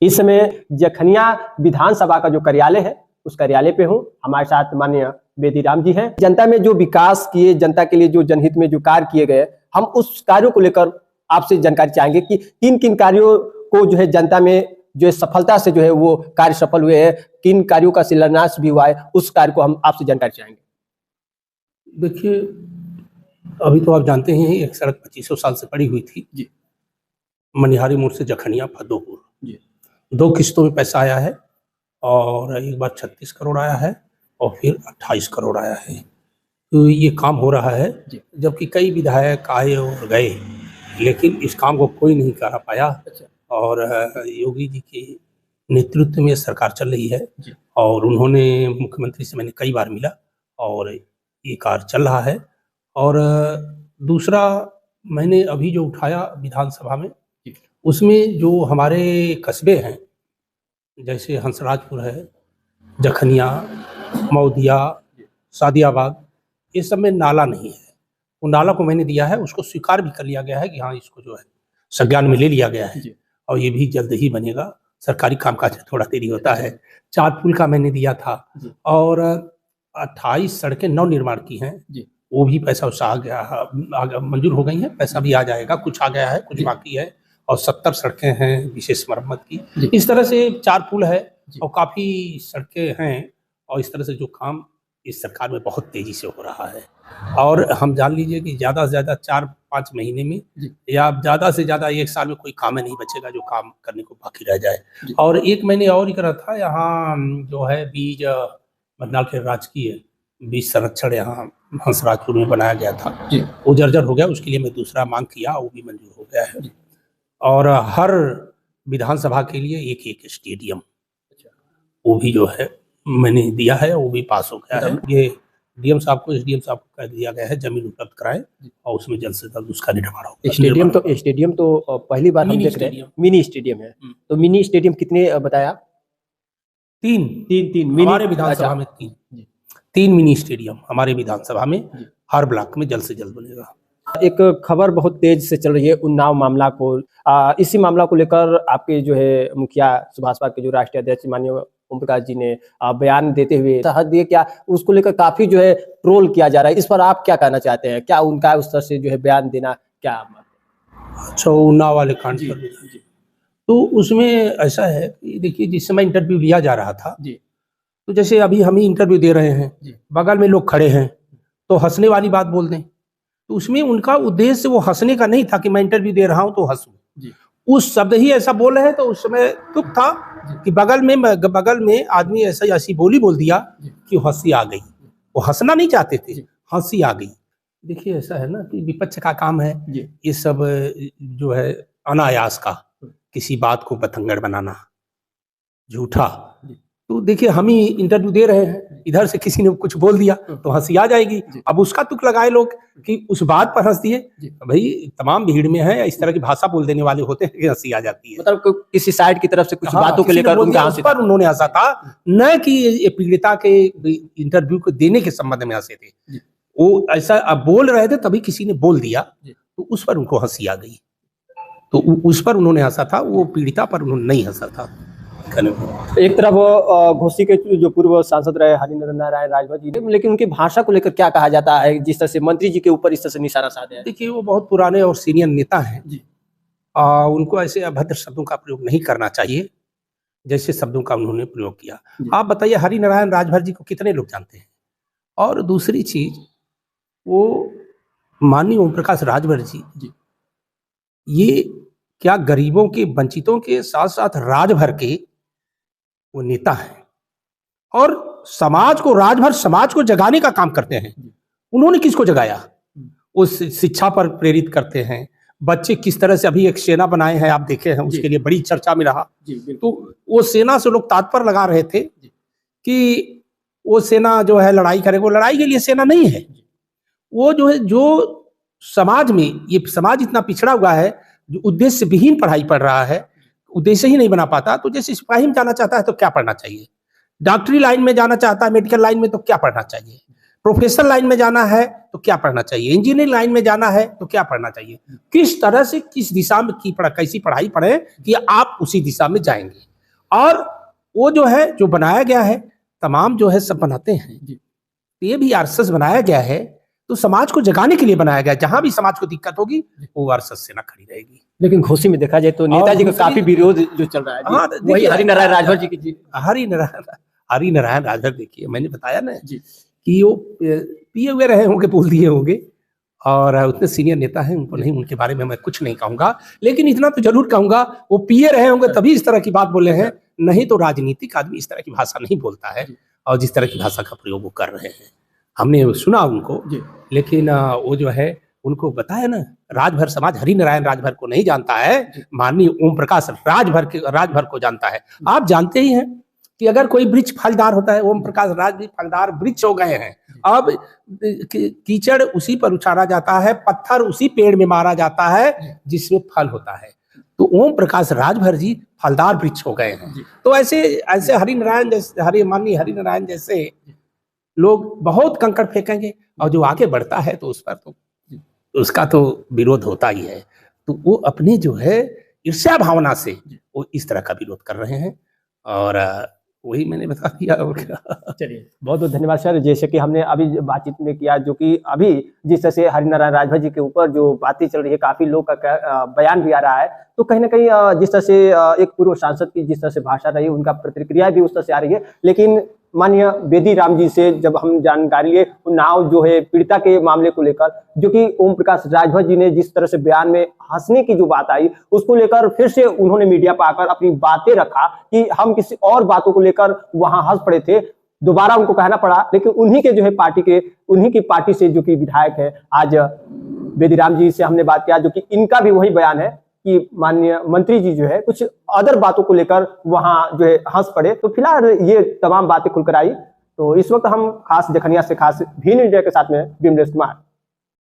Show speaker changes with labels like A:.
A: इस समय जखनिया विधानसभा का जो कार्यालय है उस कार्यालय पे हूँ। हमारे साथ माननीय बेदीराम जी हैं। जनता में जो विकास किए, जनता के लिए जो जनहित में जो कार्य किए गए, हम उस कार्यों को लेकर आपसे जानकारी चाहेंगे कि किन किन कार्यों को जो है जनता में जो है सफलता से जो है वो कार्य सफल हुए हैं, किन कार्यों का शिलान्यास भी हुआ है, उस कार्य को हम आपसे जानकारी चाहेंगे।
B: देखिए, अभी तो आप जानते हैं एक सड़क 2500 साल से पड़ी हुई थी जी, मनिहारी मोड़ से जखनिया फद्दोपुर जी। 2 किस्तों में पैसा आया है और एक बार 36 करोड़ आया है और फिर 28 करोड़ आया है। तो ये काम हो रहा है, जबकि कई विधायक आए और गए, लेकिन इस काम को कोई नहीं कर पाया। और योगी जी के नेतृत्व में सरकार चल रही है और उन्होंने मुख्यमंत्री से मैंने कई बार मिला और ये कार्य चल रहा है। और दूसरा, मैंने अभी जो उठाया विधानसभा में, उसमें जो हमारे कस्बे हैं, जैसे हंसराजपुर है, जखनिया, मौदिया, सादियाबाद, ये सब में नाला नहीं है। वो नाला को मैंने दिया है, उसको स्वीकार भी कर लिया गया है कि हाँ, इसको जो है संज्ञान में ले लिया गया है और ये भी जल्द ही बनेगा। सरकारी कामकाज में थोड़ा देरी होता है। 4 पुल का मैंने दिया था और 28 सड़कें नव निर्माण की हैं, वो भी पैसा उससे आ गया, मंजूर हो गई हैं, पैसा भी आ जाएगा। कुछ आ गया है, कुछ बाकी है और 70 सड़कें हैं विशेष मरम्मत की। इस तरह से 4 पुल है और काफ़ी सड़कें हैं और इस तरह से जो काम इस सरकार में बहुत तेजी से हो रहा है। और हम जान लीजिए कि ज़्यादा से ज़्यादा 4-5 महीने में या ज़्यादा से ज़्यादा 1 साल में कोई काम नहीं बचेगा जो काम करने को बाकी रह जाए। और एक मैंने और ही करा था, यहाँ जो है बीज बदनाल के राजकीय बीज संरक्षण यहाँ हंसराजपुर में बनाया गया था, वो जर्जर हो गया, उसके लिए मैं दूसरा मांग किया, वो भी मंजूर हो गया है। और हर विधानसभा के लिए एक स्टेडियम, वो भी जो है मैंने दिया है, वो भी पास हो गया है। ये एसडीएम साहब को कह दिया गया है जमीन उपलब्ध कराएं और उसमें जल्द से जल्द उसका निर्माण हो।
A: स्टेडियम तो पहली बार हम देख रहे हैं, मिनी स्टेडियम है। तो मिनी स्टेडियम कितने बताया?
B: 3 हमारे विधानसभा में 3 मिनी स्टेडियम हमारे विधानसभा में हर ब्लॉक में जल्द से जल्द बनेगा।
A: एक खबर बहुत तेज से चल रही है उन्नाव मामला को, इसी मामला को लेकर आपके जो है मुखिया सुभाष पार्क के जो राष्ट्रीय अध्यक्ष माननीय ओम प्रकाश जी ने बयान देते हुए हद दिए, क्या उसको लेकर काफी जो है ट्रोल किया जा रहा है, इस पर आप क्या कहना चाहते हैं? क्या उनका उस तरह से जो है बयान देना क्या?
B: अच्छा, उन्नाव वाले कांड पर तो उसमें ऐसा है कि देखिए, जिस समय इंटरव्यू लिया जा रहा था तो जैसे अभी हम ही इंटरव्यू दे रहे हैं, बगल में लोग खड़े हैं तो हंसने वाली बात बोल दें, तो उसमें उनका उद्देश्य वो हंसने का नहीं था कि मैं इंटरव्यू दे रहा हूं तो हंसूं। उस शब्द ही ऐसा बोल रहे हैं तो उस समय दुख था कि बगल में आदमी ऐसी बोली बोल दिया कि हंसी आ गई। वो हंसना नहीं चाहते थे, हंसी आ गई। देखिए, ऐसा है ना कि विपक्ष का काम है ये सब जो है अनायास का किसी बात को बतंगड़ बनाना, झूठा। तो देखिए, हम ही इंटरव्यू दे रहे हैं, इधर से किसी ने कुछ बोल दिया तो हंसी आ जाएगी। अब उसका तुक लगाए लोग कि उस बात पर हंस दिए। भाई, तमाम भीड़ में है, इस तरह की भाषा बोल देने वाले होते हैं कि हंसी आ जाती है।
A: मतलब किसी साइड की तरफ से कुछ बातों को लेकर
B: उन्होंने हंसा था, न कि ये पीड़िता के इंटरव्यू को देने के संबंध में हंसे थे। वो ऐसा अब बोल रहे थे, तभी किसी ने बोल दिया तो उस पर उनको हंसी आ गई, तो उस पर उन्होंने हंसा था, वो पीड़िता पर उन्होंने नहीं हंसा था।
A: एक तरफ घोसी के जो पूर्व सांसद रहे हरिनंदन नारायण राजभर जी, लेकिन उनकी भाषा को लेकर क्या कहा जाता है, जिस तरह से मंत्री जी के ऊपर इस तरह से निशाना साधे हैं?
B: देखिए, वो बहुत पुराने और सीनियर नेता हैं, उनको ऐसे अभद्र शब्दों का प्रयोग नहीं करना चाहिए जैसे शब्दों का उन्होंने प्रयोग किया। आप बताइए, हरिनारायण राजभर जी को कितने लोग जानते हैं? और दूसरी चीज, वो माननीय ओम प्रकाश राजभर जी ये क्या गरीबों के, वंचितों के साथ साथ राजभर के वो नेता हैं और समाज को, राजभर समाज को जगाने का काम करते हैं। उन्होंने किसको जगाया? वो शिक्षा पर प्रेरित करते हैं। बच्चे किस तरह से अभी एक सेना बनाए हैं, आप देखे हैं, उसके लिए बड़ी चर्चा में रहा। तो वो सेना से लोग तात्पर्य लगा रहे थे कि वो सेना जो है लड़ाई करे, वो लड़ाई के लिए सेना नहीं है। वो जो है, जो समाज में, ये समाज इतना पिछड़ा हुआ है, जो उद्देश्य विहीन पढ़ाई पढ़ रहा है, उद्देश्य ही नहीं बना पाता। तो जैसे सिपाही में जाना चाहता है तो क्या पढ़ना चाहिए, डॉक्टरी लाइन में जाना चाहता है, मेडिकल लाइन में तो क्या पढ़ना चाहिए, प्रोफेशनल लाइन में जाना है तो क्या पढ़ना चाहिए, इंजीनियरिंग लाइन में जाना है तो क्या पढ़ना चाहिए, किस तरह से, किस दिशा में कैसी पढ़ाई पढ़े कि आप उसी दिशा में जाएंगे। और वो जो है जो बनाया गया है, तमाम जो है सब बनाते हैं, ये भी आरएसएस बनाया गया है तो समाज को जगाने के लिए बनाया गया। जहां भी समाज को दिक्कत होगी वो आरएसएस सेना खड़ी रहेगी।
A: लेकिन घोषी में देखा जाए तो नेताजी का काफी विरोध जो चल रहा है।
B: हाँ,
A: वही हरिनारायण राजभर जी की
B: हरिनारायण राजभर, देखिए मैंने बताया ना कि वो पिए हुए रहे होंगे, बोल दिए होंगे, और उतने सीनियर नेता हैं, उनको नहीं, उनके बारे में मैं कुछ नहीं कहूंगा, लेकिन इतना तो जरूर कहूंगा वो पिए रहे होंगे तभी इस तरह की बात बोले हैं, नहीं तो राजनीतिक आदमी इस तरह की भाषा नहीं बोलता है। और जिस तरह की भाषा का प्रयोग वो कर रहे हैं हमने सुना उनको, लेकिन वो जो है उनको बताया ना, राजभर समाज हरिनारायण राजभर को नहीं जानता है, माननीय ओम प्रकाश राजभर को जानता है। आप जानते ही हैं कि अगर कोई वृक्ष फलदार होता है, ओम प्रकाश राज भी फलदार वृक्ष हो गए हैं। अब कीचड़ उसी पर उछाला जाता है, पत्थर उसी पेड़ में मारा जाता है जिसमें फल होता है। तो ओम प्रकाश राजभर जी फलदार वृक्ष हो गए हैं। तो ऐसे हरिनारायण जैसे माननीय हरिनारायण जैसे लोग बहुत कंकड़ फेंकेंगे, और जो आगे बढ़ता है तो उस पर तो उसका तो विरोध होता ही है। तो वो अपने जो है ईर्ष्या भावना से वो इस तरह का विरोध कर रहे हैं, और वही मैंने बता दिया। और क्या,
A: चलिए बहुत बहुत धन्यवाद सर। जैसे कि हमने अभी बातचीत में किया, जो कि अभी जिस तरह से हरिनारायण राजभर जी के ऊपर जो बातें चल रही है, काफी लोग का बयान भी आ रहा है, तो कहीं ना कहीं जिस तरह से एक पूर्व सांसद की जिस तरह से भाषा रही, उनका प्रतिक्रिया भी उस तरह से आ रही है। लेकिन माननीय बेदी राम जी से जब हम जानकारी लिए उन्नाव जो है पीड़िता के मामले को लेकर, जो कि ओम प्रकाश राजभर जी ने जिस तरह से बयान में हंसने की जो बात आई, उसको लेकर फिर से उन्होंने मीडिया पर आकर अपनी बातें रखा कि हम किसी और बातों को लेकर वहां हंस पड़े थे, दोबारा उनको कहना पड़ा। लेकिन उन्हीं के जो है उन्हीं की पार्टी से जो कि विधायक है, आज बेदी राम जी से हमने बात किया, जो कि इनका भी वही बयान है कि माननीय मंत्री जी जो है कुछ अदर बातों को लेकर वहां जो है हंस पड़े। तो फिलहाल ये तमाम बातें खुलकर आई। तो इस वक्त हम खास जखनिया से खास भी इंडिया के साथ में बिमलेश कुमार।